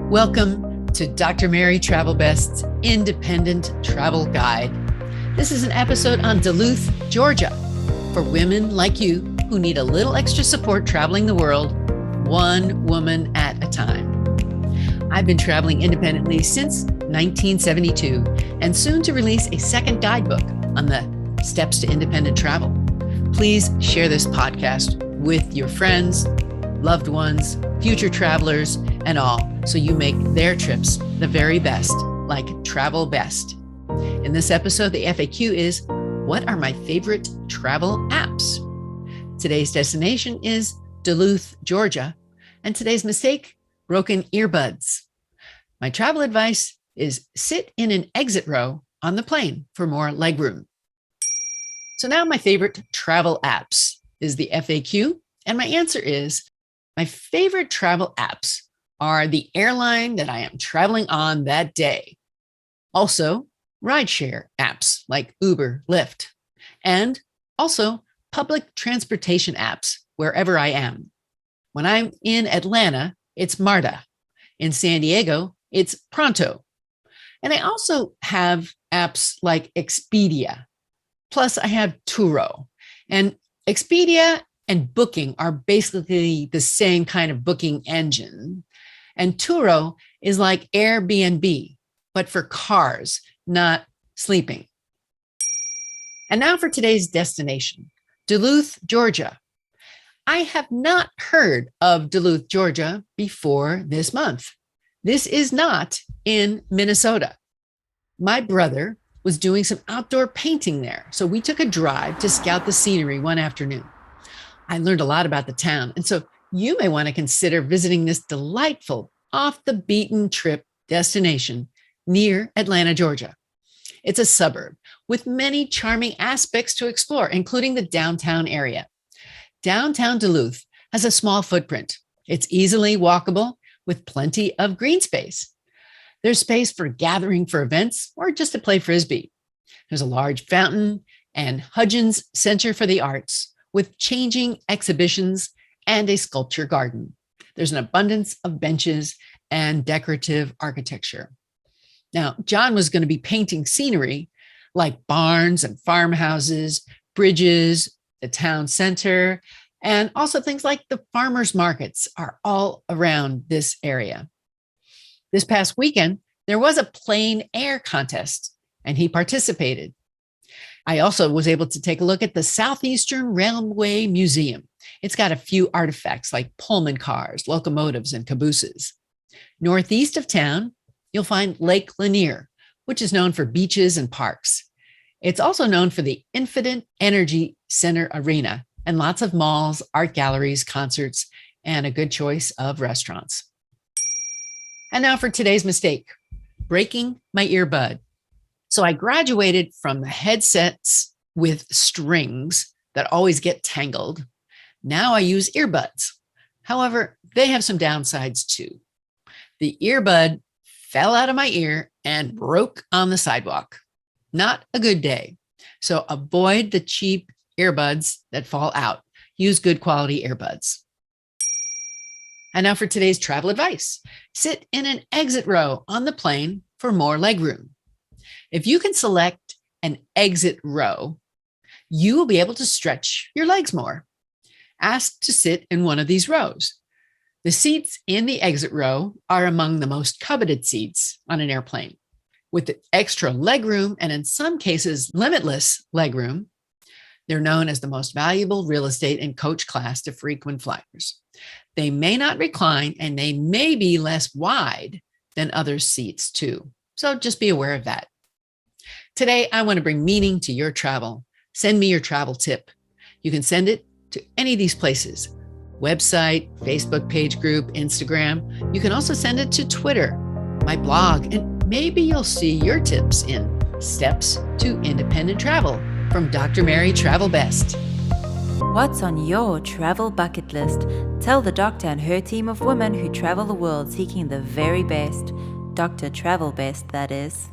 Welcome to Dr. Mary Travel Best's Independent Travel Guide. This is an episode on Duluth, Georgia, for women like you who need a little extra support traveling the world, one woman at a time. I've been traveling independently since 1972 and soon to release a second guidebook on the steps to independent travel. Please share this podcast with your friends, loved ones, future travelers, and all, so you make their trips the very best, like Travel Best. In this episode, the FAQ is, what are my favorite travel apps? Today's destination is Duluth, Georgia, and today's mistake, broken earbuds. My travel advice is sit in an exit row on the plane for more legroom. So now my favorite travel apps is the FAQ, and my answer is, my favorite travel apps are the airline that I am traveling on that day. Also, rideshare apps like Uber, Lyft, and also public transportation apps wherever I am. When I'm in Atlanta, it's MARTA. In San Diego, it's PRONTO. And I also have apps like Expedia. Plus, I have Turo. And Expedia and Booking are basically the same kind of booking engine. And Turo is like AirBNB, but for cars, not sleeping. And now for today's destination, Duluth, Georgia. I have not heard of Duluth, Georgia before this month. This is not in Minnesota. My brother was doing some outdoor painting there, so we took a drive to scout the scenery one afternoon. I learned a lot about the town, and so you may want to consider visiting this delightful, off-the-beaten trip destination near Atlanta, Georgia. It's a suburb with many charming aspects to explore, including the downtown area. Downtown Duluth has a small footprint. It's easily walkable with plenty of green space. There's space for gathering for events or just to play frisbee. There's a large fountain and Hudgens Center for the Arts with changing exhibitions and a sculpture garden. There's an abundance of benches and decorative architecture. Now, John was going to be painting scenery like barns and farmhouses, bridges, the town center, and also things like the farmers markets are all around this area. This past weekend, there was a plein air contest, and he participated. I also was able to take a look at the Southeastern Railway Museum. It's got a few artifacts like Pullman cars, locomotives, and cabooses. Northeast of town, you'll find Lake Lanier, which is known for beaches and parks. It's also known for the Infinite Energy Center Arena and lots of malls, art galleries, concerts, and a good choice of restaurants. And now for today's mistake, breaking my earbud. So I graduated from the headsets with strings that always get tangled. Now I use earbuds. However, they have some downsides too. The earbud fell out of my ear and broke on the sidewalk. Not a good day. So avoid the cheap earbuds that fall out. Use good quality earbuds. And now for today's travel advice. Sit in an exit row on the plane for more legroom. If you can select an exit row, you will be able to stretch your legs more. Ask to sit in one of these rows. The seats in the exit row are among the most coveted seats on an airplane. With the extra legroom, and in some cases, limitless legroom, they're known as the most valuable real estate in coach class to frequent flyers. They may not recline, and they may be less wide than other seats too. So just be aware of that. Today, I want to bring meaning to your travel. Send me your travel tip. You can send it to any of these places: website, Facebook page group, Instagram. You can also send it to Twitter, my blog, and maybe you'll see your tips in Steps to Independent Travel from Dr. Mary Travel Best. What's on your travel bucket list? Tell the doctor and her team of women who travel the world seeking the very best. Dr. Travel Best, that is.